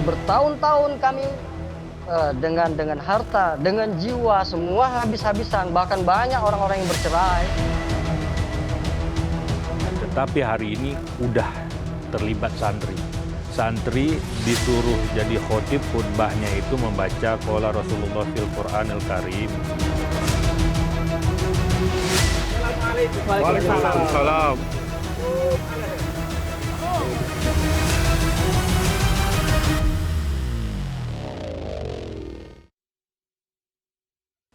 Bertahun-tahun kami dengan harta, dengan jiwa, semua habis-habisan. Bahkan banyak orang-orang yang bercerai. Tetapi hari ini udah terlibat santri. Santri disuruh jadi khotib, khutbahnya itu membaca qala Rasulullah fil Qur'anil Karim. Waalaikumsalam.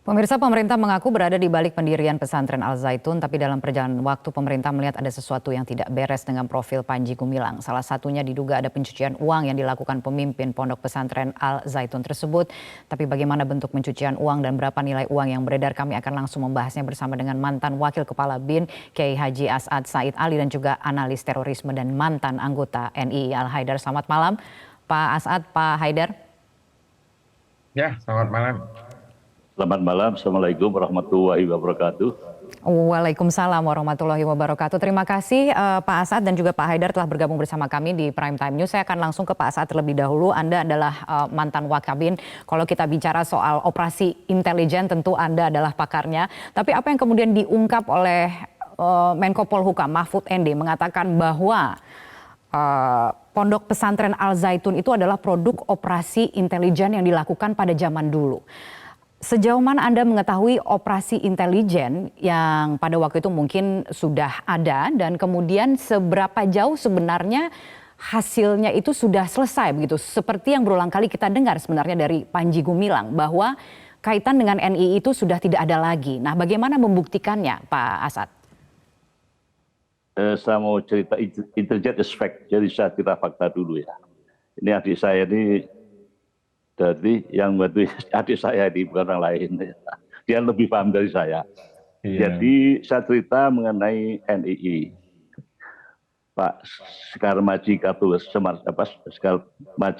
Pemirsa, pemerintah mengaku berada di balik pendirian pesantren Al Zaitun, tapi dalam perjalanan waktu pemerintah melihat ada sesuatu yang tidak beres dengan profil Panji Gumilang. Salah satunya diduga ada pencucian uang yang dilakukan pemimpin pondok pesantren Al Zaitun tersebut. Tapi bagaimana bentuk pencucian uang dan berapa nilai uang yang beredar, kami akan langsung membahasnya bersama dengan mantan Wakil Kepala BIN Kiai Haji As'ad Said Ali dan juga analis terorisme dan mantan anggota NII Al Haidar. Selamat malam Pak As'ad, Pak Haidar. Ya, selamat malam. Selamat malam, Assalamualaikum warahmatullahi wabarakatuh. Waalaikumsalam warahmatullahi wabarakatuh. Terima kasih Pak As'ad dan juga Pak Haidar telah bergabung bersama kami di Prime Time News. Saya akan langsung ke Pak As'ad terlebih dahulu. Anda adalah mantan Wakabin. Kalau kita bicara soal operasi intelijen, tentu Anda adalah pakarnya. Tapi apa yang kemudian diungkap oleh Menko Polhukam Mahfud MD mengatakan bahwa pondok pesantren Al Zaitun itu adalah produk operasi intelijen yang dilakukan pada zaman dulu. Sejauh mana Anda mengetahui operasi intelijen yang pada waktu itu mungkin sudah ada dan kemudian seberapa jauh sebenarnya hasilnya itu sudah selesai begitu? Seperti yang berulang kali kita dengar sebenarnya dari Panji Gumilang bahwa kaitan dengan NII itu sudah tidak ada lagi. Nah, bagaimana membuktikannya Pak As'ad? Saya mau cerita intelijen is fact, jadi saya cerita fakta dulu ya. Ini adik saya ini, jadi yang berarti adik saya ini bukan orang lain. Dia lebih paham dari saya. Iya. Jadi saya cerita mengenai NII. Pak Sekar Maji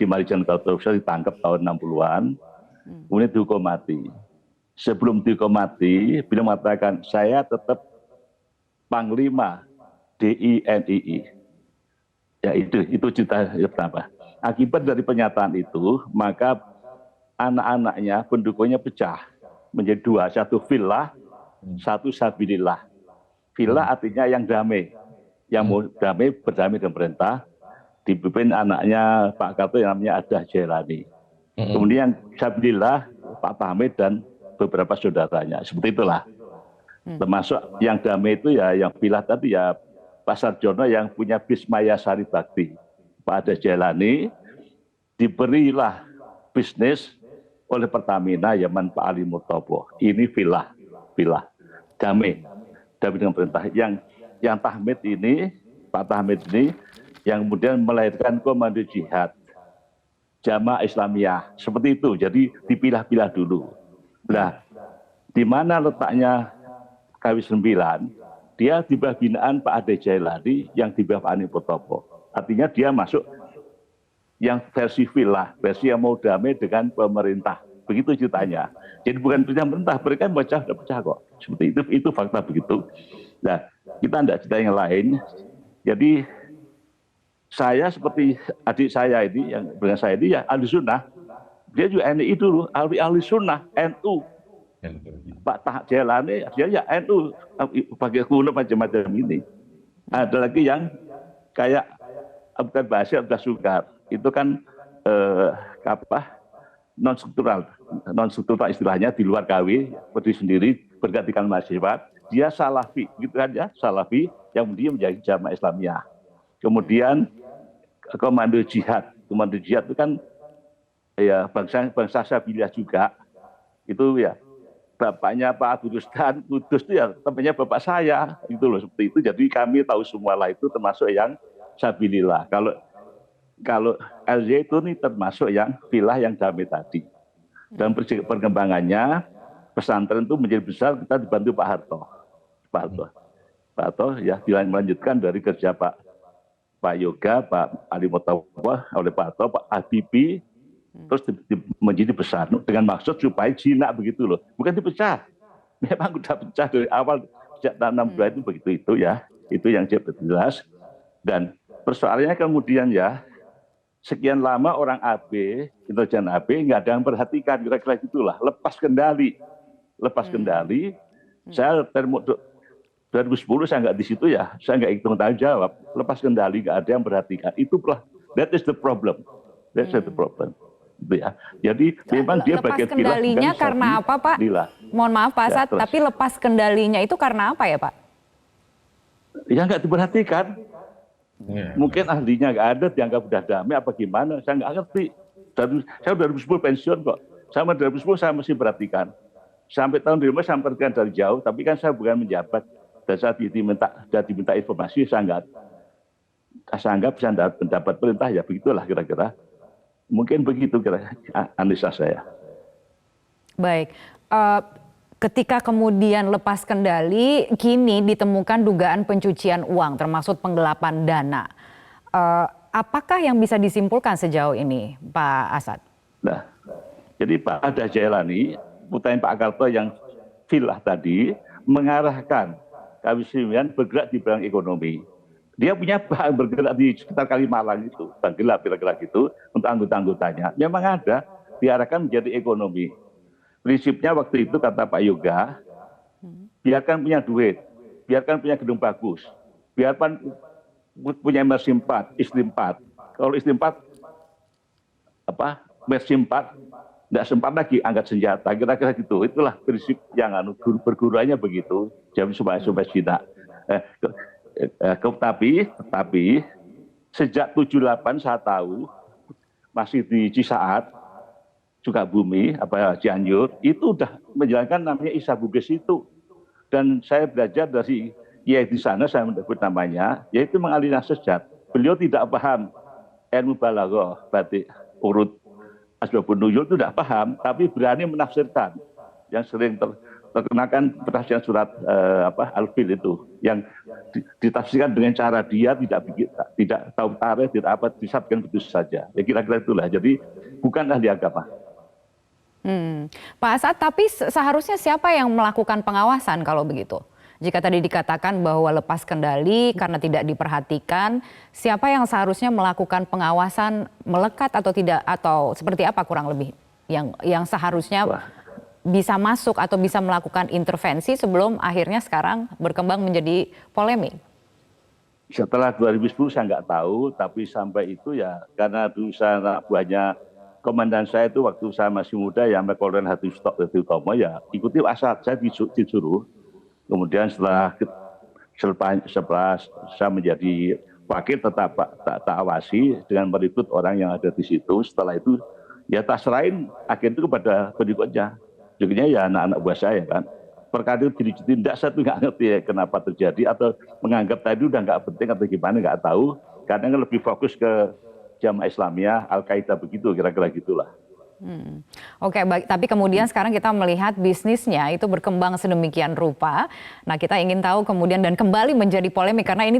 Marijan Kartowisya ditangkap tahun 60-an, kemudian dihukum mati. Sebelum dihukum mati, beliau mengatakan, saya tetap Panglima DI-NII. Ya itu cerita pertama. Akibat dari pernyataan itu, maka anak-anaknya, pendukungnya pecah menjadi dua. Satu filah, satu sabilillah. Filah artinya yang damai. Yang mau damai, berdamai dengan pemerintah. Dipimpin anaknya Pak Karto yang namanya Adah Jailani. Kemudian sabilillah, Pak Tahmid dan beberapa saudaranya. Seperti itulah. Termasuk yang damai itu ya, yang filah tadi ya Pak Sarjono yang punya Bismaya Sari Bakti. Pak Adah Jailani diberilah bisnis oleh Pertamina Yaman Pak Ali Murtopo. Ini filah damai dengan perintah. Yang Tahmid ini, Pak Tahmid ini yang kemudian melahirkan Komando Jihad Jamaah Islamiyah seperti itu. Jadi dipilah-pilah dulu. Nah, di mana letaknya KW9? Dia di bawah binaan Pak Adah Jailani yang di bawah Pak Ali Murtopo. Artinya dia masuk yang versi filah, versi yang mau damai dengan pemerintah. Begitu ceritanya. Jadi bukan pemerintah, mereka baca sudah pecah kok. Seperti itu fakta begitu. Nah, kita tidak cerita yang lain. Jadi saya seperti adik saya ini, yang dengan saya ini ya ahli sunnah. Dia juga NII dulu, ahli sunnah, NU. Pak Jailani, dia ya NU, pakai kuno macam-macam ini. Ada lagi yang kayak bukan Basir, Abdullah Sungkar. Itu kan non struktural istilahnya di luar KW, berdiri sendiri, bergantikan mahasiswa. Dia salafi, gitu kan ya, salafi yang dia menjadi Jamaah Islamiyah. Kemudian Komando Jihad itu kan ya bangsa Sabilillah juga. Itu ya bapaknya Pak Abu Rusdan Kudus itu ya temannya bapak saya, itu loh seperti itu. Jadi kami tahu semua lah itu termasuk yang Sabilillah. Kalau Al Zaitun ini termasuk yang filah yang damai tadi. Dan perkembangannya pesantren itu menjadi besar, kita dibantu Pak Harto. Pak Harto ya melanjutkan dari kerja Pak Yoga, Pak Ali Murtopo oleh Pak Harto, Pak Habibie, terus menjadi besar dengan maksud supaya jinak begitu loh. Bukan dipecah. Memang sudah pecah dari awal sejak tahun 62 itu begitu itu ya. Itu yang jelas. Dan persoalannya kemudian ya, sekian lama orang AB, intelijen AB nggak ada yang perhatikan, kira-kira gitulah, lepas kendali. Saya 2010 saya nggak di situ ya, saya nggak hitung tanggung jawab, lepas kendali nggak ada yang perhatikan. Itulah, that is the problem. Gitu ya. Jadi memang dia lepas bagian kendalinya karena apa, Pak? Mohon maaf Pak Asad, tapi lepas kendalinya itu karena apa ya, Pak? Ya nggak diperhatikan. Mungkin ahlinya nggak ada, dianggap udah damai apa gimana, saya nggak ngerti. Saya 2010 pensiun kok, sama 2010 saya masih perhatikan. Sampai tahun 2015 saya perhatikan dari jauh, tapi kan saya bukan menjabat. Dan saat diminta informasi, saya anggap bisa mendapat perintah, ya begitulah kira-kira. Mungkin begitu kira analisa saya. Baik, ketika kemudian lepas kendali, kini ditemukan dugaan pencucian uang, termasuk penggelapan dana. Apakah yang bisa disimpulkan sejauh ini, Pak Asad? Nah, jadi Pak Ada Jailani, putain Pak Karto yang filah tadi, mengarahkan Kamisimian bergerak di bidang ekonomi. Dia punya bank bergerak di sekitar Kalimalang itu, bank gelap kira-kira gitu, untuk anggota-anggotanya. Memang ada, diarahkan menjadi ekonomi. Prinsipnya waktu itu kata Pak Yoga, biarkan punya duit, biarkan punya gedung bagus, biarkan punya Mercy 4, istri 4. Kalau istri 4, Mercy 4, tidak sempat lagi angkat senjata, kira-kira gitu. Itulah prinsip yang perguruannya begitu, jam supaya Cina. Tapi sejak 78 saya tahu masih di Cisaat, juga Bumi, Cianjur, itu udah menjalankan namanya Isa Bugis itu. Dan saya belajar dari Kiai di sana, saya menyebut namanya, yaitu mengalihkan sesat. Beliau tidak paham ilmu balaghah, batik, urut, asbabun nuzul itu tidak paham, tapi berani menafsirkan. Yang sering terkenakan penafsiran surat Al-Fil itu, yang ditafsirkan dengan cara dia tidak tahu tarikh, tidak apa, disabkan begitu saja. Ya kira-kira itulah. Jadi bukan ahli agama. Pak Asad, tapi seharusnya siapa yang melakukan pengawasan kalau begitu? Jika tadi dikatakan bahwa lepas kendali karena tidak diperhatikan, siapa yang seharusnya melakukan pengawasan melekat atau tidak, atau seperti apa kurang lebih yang seharusnya bisa masuk atau bisa melakukan intervensi sebelum akhirnya sekarang berkembang menjadi polemik? Setelah 2010 saya nggak tahu, tapi sampai itu ya karena dulu saya anak buahnya komandan saya itu waktu saya masih muda ya, Kolonel Hadi Utomo, ya ikuti Asad, saya disuruh. Kemudian setelah saya menjadi wakil tetap tak awasi dengan merekrut orang yang ada di situ. Setelah itu ya tak serahin agen itu kepada berikutnya. Jadinya ya anak-anak buah saya kan. Perkara itu tidak, saya tuh nggak ngerti ya kenapa terjadi, atau menganggap tadi udah nggak penting atau gimana, nggak tahu. Karena lebih fokus ke Jamaah Islamiyah, Al-Qaeda begitu, kira-kira gitulah. Oke, baik. Tapi kemudian sekarang kita melihat bisnisnya itu berkembang sedemikian rupa. Nah, kita ingin tahu kemudian dan kembali menjadi polemik karena ini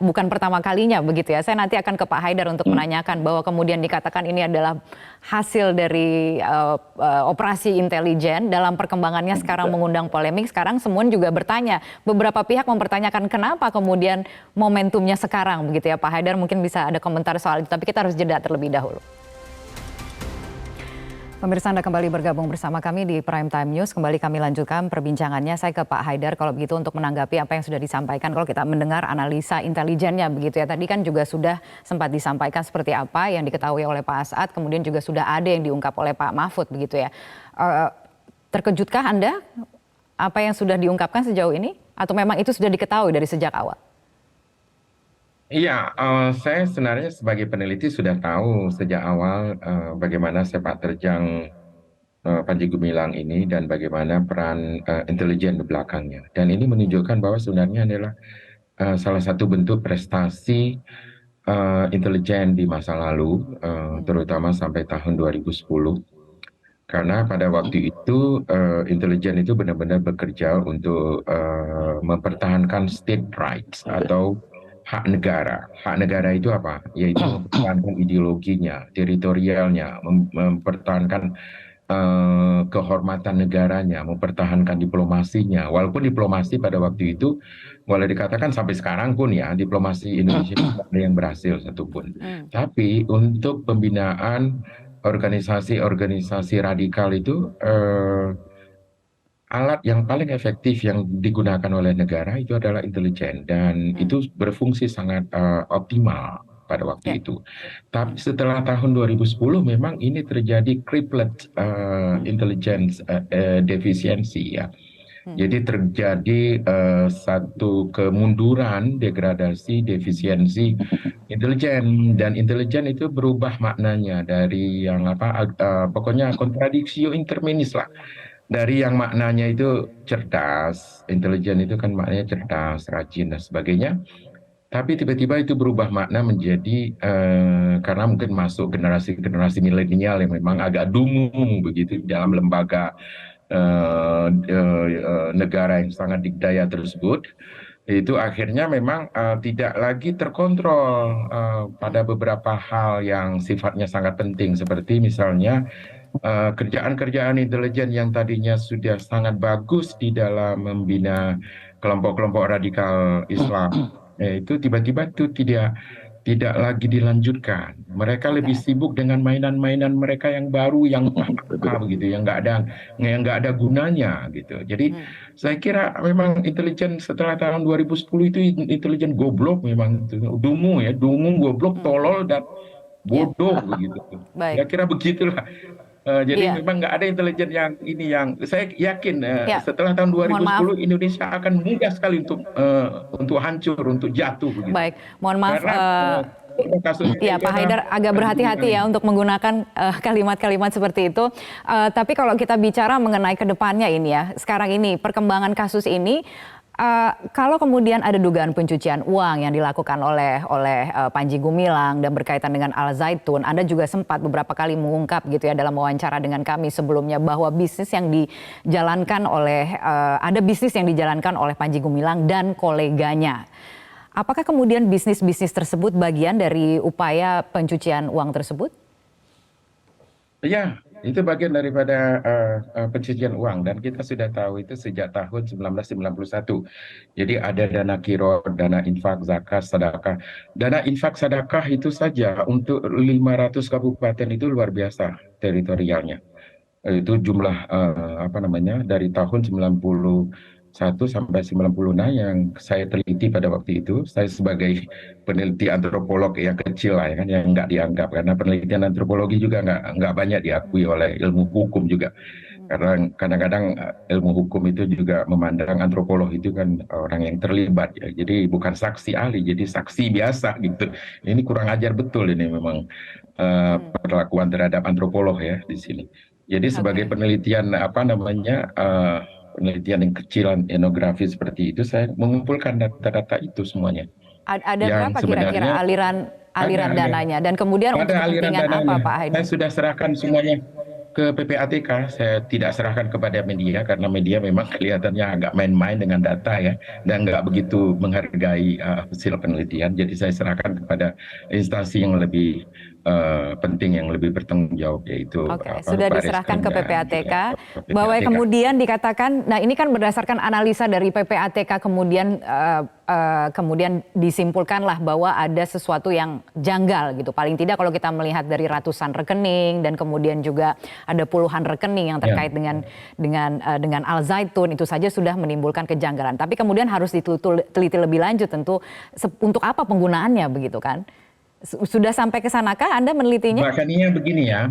bukan pertama kalinya begitu ya. Saya nanti akan ke Pak Haidar untuk menanyakan bahwa kemudian dikatakan ini adalah hasil dari operasi intelijen. Dalam perkembangannya sekarang mengundang polemik. Sekarang semua juga bertanya. Beberapa pihak mempertanyakan kenapa kemudian momentumnya sekarang begitu ya. Pak Haidar mungkin bisa ada komentar soal itu. Tapi kita harus jeda terlebih dahulu. Pemirsa, Anda kembali bergabung bersama kami di Prime Time News. Kembali kami lanjutkan perbincangannya. Saya ke Pak Haidar kalau begitu untuk menanggapi apa yang sudah disampaikan. Kalau kita mendengar analisa intelijennya begitu ya. Tadi kan juga sudah sempat disampaikan seperti apa yang diketahui oleh Pak Asad. Kemudian juga sudah ada yang diungkap oleh Pak Mahfud begitu ya. Terkejutkah Anda apa yang sudah diungkapkan sejauh ini? Atau memang itu sudah diketahui dari sejak awal? Iya, saya sebenarnya sebagai peneliti sudah tahu sejak awal bagaimana sepak terjang Panji Gumilang ini dan bagaimana peran intelijen di belakangnya. Dan ini menunjukkan bahwa sebenarnya adalah salah satu bentuk prestasi intelijen di masa lalu, terutama sampai tahun 2010. Karena pada waktu itu intelijen itu benar-benar bekerja untuk mempertahankan state rights atau hak negara. Hak negara itu apa? Yaitu mempertahankan ideologinya, teritorialnya, mempertahankan kehormatan negaranya, mempertahankan diplomasinya. Walaupun diplomasi pada waktu itu boleh dikatakan sampai sekarang pun ya diplomasi Indonesia tidak ada yang berhasil satupun. Tapi untuk pembinaan organisasi-organisasi radikal itu alat yang paling efektif yang digunakan oleh negara itu adalah intelijen dan itu berfungsi sangat optimal pada waktu itu. Tapi setelah tahun 2010 memang ini terjadi triplet intelligence deficiency ya. Jadi terjadi satu kemunduran, degradasi, defisiensi intelijen dan intelijen itu berubah maknanya dari yang pokoknya kontradiksi interminis lah. Dari yang maknanya itu cerdas, intelijen itu kan maknanya cerdas, rajin dan sebagainya. Tapi tiba-tiba itu berubah makna menjadi karena mungkin masuk generasi-generasi milenial yang memang agak dungu begitu di dalam lembaga negara yang sangat dikdaya tersebut, itu akhirnya memang tidak lagi terkontrol pada beberapa hal yang sifatnya sangat penting seperti misalnya kerjaan-kerjaan intelijen yang tadinya sudah sangat bagus di dalam membina kelompok-kelompok radikal Islam, itu tiba-tiba itu tidak lagi dilanjutkan. Mereka lebih sibuk dengan mainan-mainan mereka yang baru, yang begitu, yang nggak ada gunanya gitu. Jadi saya kira memang intelijen setelah tahun 2010 itu intelijen goblok memang, dungu ya, dungu, goblok, tolol dan bodoh begitu. Ya kira begitulah. Jadi memang nggak ada intelijen yang ini yang saya yakin setelah tahun 2010 Indonesia akan mudah sekali untuk hancur, untuk jatuh. Begitu. Baik, mohon maaf. Karena Pak Haidar agak berhati-hati ya untuk menggunakan kalimat-kalimat seperti itu. Tapi kalau kita bicara mengenai kedepannya ini ya, sekarang ini perkembangan kasus ini. Kalau kemudian ada dugaan pencucian uang yang dilakukan oleh Panji Gumilang dan berkaitan dengan Al Zaitun, Anda juga sempat beberapa kali mengungkap gitu ya dalam wawancara dengan kami sebelumnya bahwa bisnis yang dijalankan ada bisnis yang dijalankan oleh Panji Gumilang dan koleganya. Apakah kemudian bisnis-bisnis tersebut bagian dari upaya pencucian uang tersebut? Ya, itu bagian daripada pencucian uang dan kita sudah tahu itu sejak tahun 1991. Jadi ada dana kirot, dana infak, zakat, sedekah. Dana infak sedekah itu saja untuk 500 kabupaten itu luar biasa teritorialnya. Itu jumlah dari tahun 91 sampai 90. Nah, yang saya teliti pada waktu itu, saya sebagai peneliti antropolog yang kecil lah, ya kan, yang nggak dianggap karena penelitian antropologi juga nggak banyak diakui oleh ilmu hukum juga. Karena kadang-kadang ilmu hukum itu juga memandang antropolog itu kan orang yang terlibat ya. Jadi bukan saksi ahli, jadi saksi biasa gitu. Ini kurang ajar betul ini memang perlakuan terhadap antropolog ya di sini. Jadi sebagai penelitian penelitian yang kecil etnografi seperti itu, saya mengumpulkan data-data itu semuanya. Ada berapa kira-kira aliran dananya dan kemudian untuk kepentingan apa Pak Haidar? Saya sudah serahkan semuanya ke PPATK. Saya tidak serahkan kepada media karena media memang kelihatannya agak main-main dengan data ya dan nggak begitu menghargai hasil penelitian. Jadi saya serahkan kepada instansi yang lebih penting, yang lebih bertanggung jawab, yaitu sudah diserahkan ke PPATK. Bahwa kemudian dikatakan, nah ini kan berdasarkan analisa dari PPATK kemudian disimpulkanlah bahwa ada sesuatu yang janggal gitu. Paling tidak kalau kita melihat dari ratusan rekening dan kemudian juga ada puluhan rekening yang terkait dengan Al Zaitun, itu saja sudah menimbulkan kejanggalan. Tapi kemudian harus diteliti lebih lanjut tentu untuk apa penggunaannya begitu kan? Sudah sampai ke sanakah Anda menelitinya? Makanya begini ya,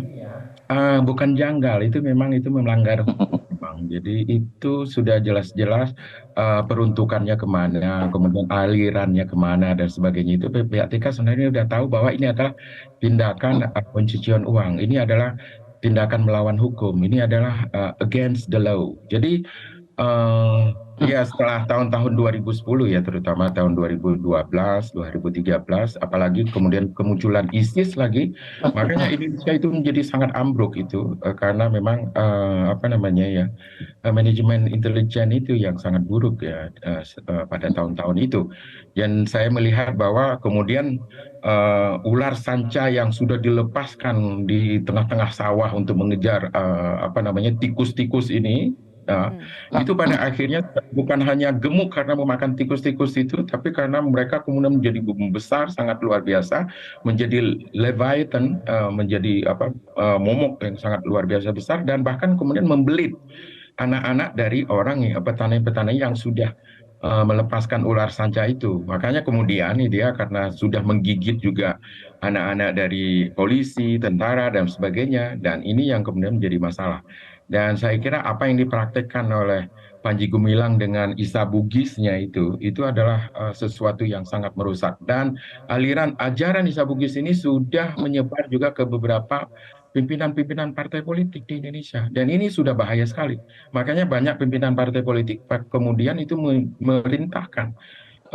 bukan janggal, itu memang itu melanggar hukum. Jadi itu sudah jelas-jelas peruntukannya kemana, kemudian alirannya kemana dan sebagainya. Itu PPATK sebenarnya sudah tahu bahwa ini adalah tindakan pencucian uang. Ini adalah tindakan melawan hukum. Ini adalah against the law. Jadi Ya setelah tahun-tahun 2010 ya, terutama tahun 2012, 2013, apalagi kemudian kemunculan ISIS lagi, makanya Indonesia itu menjadi sangat ambruk itu karena memang apa namanya ya, manajemen intelijen itu yang sangat buruk ya pada tahun-tahun itu. Dan saya melihat bahwa kemudian ular sanca yang sudah dilepaskan di tengah-tengah sawah untuk mengejar apa namanya tikus-tikus ini. Itu pada akhirnya bukan hanya gemuk karena memakan tikus-tikus itu, tapi karena mereka kemudian menjadi besar sangat luar biasa, menjadi leviathan, menjadi apa momok yang sangat luar biasa besar, dan bahkan kemudian membelit anak-anak dari orang petani-petani yang sudah melepaskan ular sanca itu. Makanya kemudian dia karena sudah menggigit juga anak-anak dari polisi, tentara dan sebagainya, dan ini yang kemudian menjadi masalah. Dan saya kira apa yang dipraktekkan oleh Panji Gumilang dengan Isa Bugisnya itu adalah sesuatu yang sangat merusak. Dan aliran ajaran Isa Bugis ini sudah menyebar juga ke beberapa pimpinan-pimpinan partai politik di Indonesia. Dan ini sudah bahaya sekali. Makanya banyak pimpinan partai politik kemudian itu merintahkan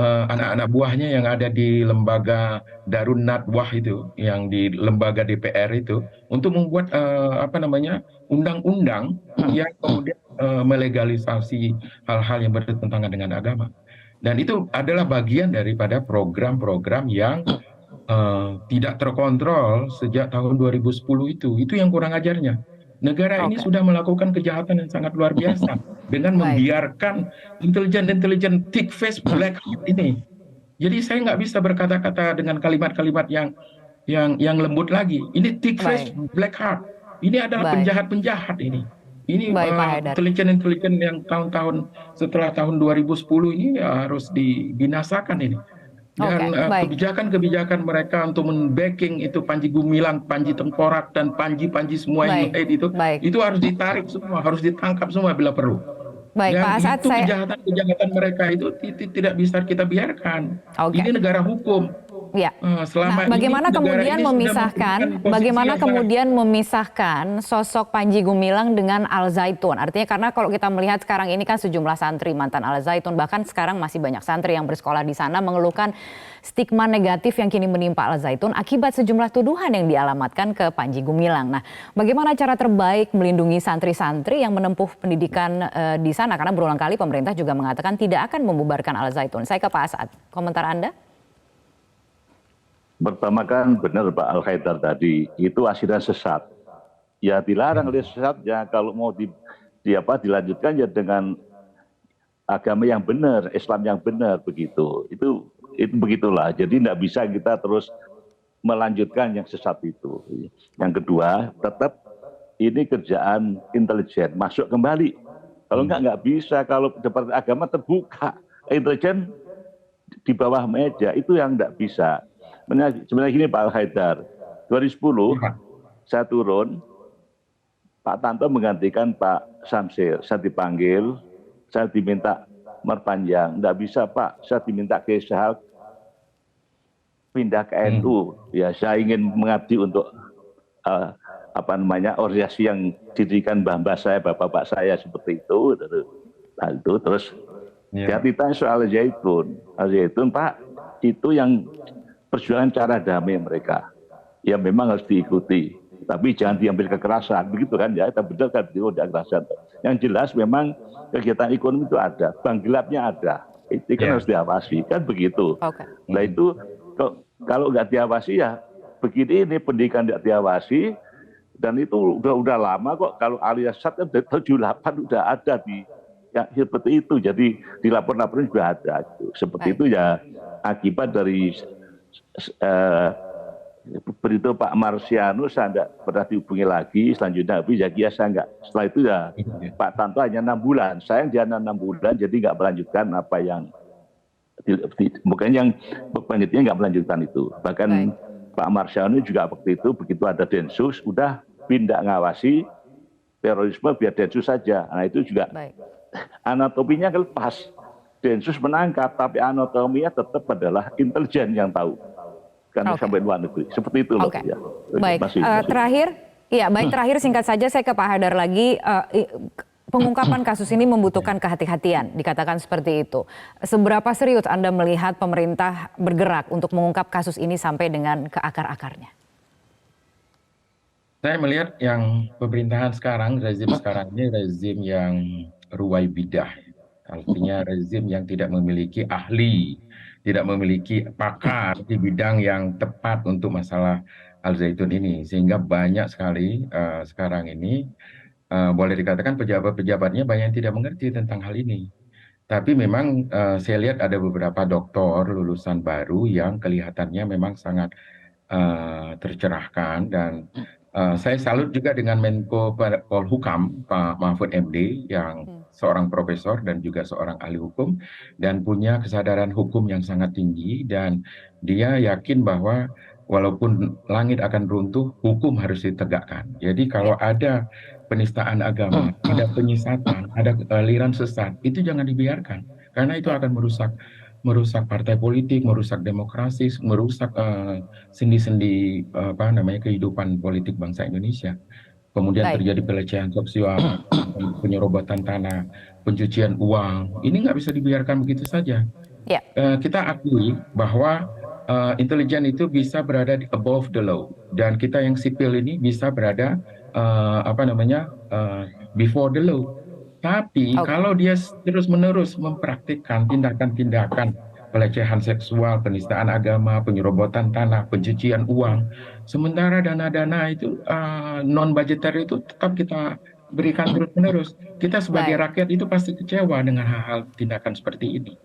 anak-anak buahnya yang ada di lembaga Darun Nadwah itu, yang di lembaga DPR itu, untuk membuat apa namanya undang-undang yang kemudian melegalisasi hal-hal yang bertentangan dengan agama. Dan itu adalah bagian daripada program-program yang tidak terkontrol sejak tahun 2010 itu. Itu yang kurang ajarnya. Negara ini sudah melakukan kejahatan yang sangat luar biasa dengan membiarkan intelijen-intelijen thick face black hat ini. Jadi saya nggak bisa berkata-kata dengan kalimat-kalimat yang lembut lagi. Ini thick face black hat. Ini adalah penjahat-penjahat ini. Ini intelijen-intelijen yang tahun-tahun setelah tahun 2010 ini harus dibinasakan ini. Dan kebijakan-kebijakan mereka untuk membacking itu Panji Gumilang, Panji Tengkorak, dan Panji-Panji semua yang lain itu harus ditarik semua, harus ditangkap semua bila perlu. Dan Pak Asad, itu kejahatan mereka itu tidak bisa kita biarkan. Ini negara hukum. Ya. Selama bagaimana ini kemudian bagaimana kemudian memisahkan sosok Panji Gumilang dengan Al Zaitun? Artinya karena kalau kita melihat sekarang ini kan sejumlah santri mantan Al Zaitun, bahkan sekarang masih banyak santri yang bersekolah di sana mengeluhkan stigma negatif yang kini menimpa Al Zaitun akibat sejumlah tuduhan yang dialamatkan ke Panji Gumilang. Nah, bagaimana cara terbaik melindungi santri-santri yang menempuh pendidikan di sana? Karena berulang kali pemerintah juga mengatakan tidak akan membubarkan Al Zaitun. Saya ke Pak Asad, komentar Anda? Pertama kan benar Pak Al-Haidar tadi, itu asidnya sesat. Ya dilarang oleh sesat ya, kalau mau dilanjutkan ya dengan agama yang benar, Islam yang benar begitu. Itu begitulah. Jadi tidak bisa kita terus melanjutkan yang sesat itu. Yang kedua, tetap ini kerjaan intelijen, masuk kembali. Kalau nggak bisa, kalau Departemen Agama terbuka, intelijen di bawah meja, itu yang nggak bisa. Sebenarnya gini Pak Al-Haidar, 2010 saya turun, Pak Tanto menggantikan Pak Samsir, saya dipanggil, saya diminta merpanjang, nggak bisa Pak, saya diminta ke Ishak, pindah ke NU, ya saya ingin mengabdi untuk organisasi yang didirikan mbah-mbah saya, bapak-bapak saya seperti itu. Nah, itu terus dia ditanya soal Al-Zaitun Pak, itu yang perjuangan cara damai mereka, ya memang harus diikuti, tapi jangan diambil kekerasan, begitu kan ya, kita benar kan tidak kekerasan. Yang jelas memang kegiatan ekonomi itu ada, bank gelapnya ada, itu kan harus diawasi, kan begitu. Nah itu kalau nggak diawasi ya begini, ini pendidikan nggak diawasi, dan itu udah lama kok, kalau Aliyasat kan 78 udah ada di ya, seperti itu, jadi di lapor-laporan juga ada, seperti itu ya akibat dari beritahu Pak Marsiano, saya tidak pernah dihubungi lagi, selanjutnya saya enggak. Setelah itu ya Pak Tanto hanya 6 bulan, saya dia 6 bulan, jadi nggak melanjutkan apa yang bukan yang penelitiannya nggak melanjutkan itu. Bahkan Pak Marsiano juga waktu itu begitu ada Densus, udah pindah ngawasi terorisme biar Densus saja. Nah itu juga anatominya lepas. Densus menangkap, tapi anatominya tetap adalah intelijen yang tahu. Karena sampai luar negeri. Seperti itu loh. Ya. Baik, terakhir singkat saja saya ke Pak Haidar lagi. pengungkapan kasus ini membutuhkan kehati-hatian, dikatakan seperti itu. Seberapa serius Anda melihat pemerintah bergerak untuk mengungkap kasus ini sampai dengan ke akar-akarnya? Saya melihat yang pemerintahan sekarang, rezim sekarang ini rezim yang ruwaibidah. Artinya rezim yang tidak memiliki ahli, tidak memiliki pakar di bidang yang tepat untuk masalah Al Zaitun ini. Sehingga banyak sekali sekarang ini boleh dikatakan pejabat-pejabatnya banyak yang tidak mengerti tentang hal ini. Tapi memang saya lihat ada beberapa doktor lulusan baru yang kelihatannya memang sangat tercerahkan, dan saya salut juga dengan Menko Polhukam Pak Mahfud MD yang seorang profesor dan juga seorang ahli hukum dan punya kesadaran hukum yang sangat tinggi, dan dia yakin bahwa walaupun langit akan runtuh, hukum harus ditegakkan. Jadi kalau ada penistaan agama, ada penyesatan, ada aliran sesat, itu jangan dibiarkan, karena itu akan merusak partai politik, merusak demokrasi, merusak sendi-sendi kehidupan politik bangsa Indonesia. Kemudian terjadi pelecehan seksual, penyerobotan tanah, pencucian uang. Ini nggak bisa dibiarkan begitu saja. Kita akui bahwa intelijen itu bisa berada di above the law, dan kita yang sipil ini bisa berada before the law. Tapi kalau dia terus-menerus mempraktikkan tindakan-tindakan pelecehan seksual, penistaan agama, penyerobotan tanah, pencucian uang, sementara dana-dana itu non-budgetary itu tetap kita berikan terus-menerus, kita sebagai rakyat itu pasti kecewa dengan hal-hal tindakan seperti ini.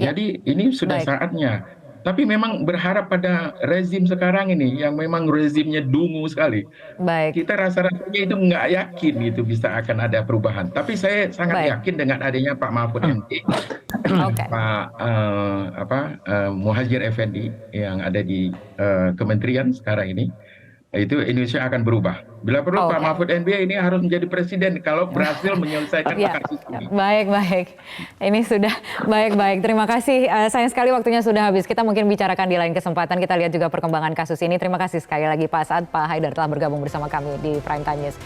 Jadi ini sudah saatnya. Tapi memang berharap pada rezim sekarang ini yang memang rezimnya dungu sekali. Kita rasa-rasanya itu nggak yakin itu bisa akan ada perubahan. Tapi saya sangat yakin dengan adanya Pak Mahfud MD, Pak Muhadjir Effendi yang ada di kementerian sekarang ini, itu Indonesia akan berubah. Bila perlu Pak Mahfud MD ini harus menjadi presiden kalau berhasil menyelesaikan kasus ini. Baik. Ini sudah baik. Terima kasih. Sayang sekali waktunya sudah habis. Kita mungkin bicarakan di lain kesempatan. Kita lihat juga perkembangan kasus ini. Terima kasih sekali lagi Pak Saad, Pak Haidar telah bergabung bersama kami di Prime Time News.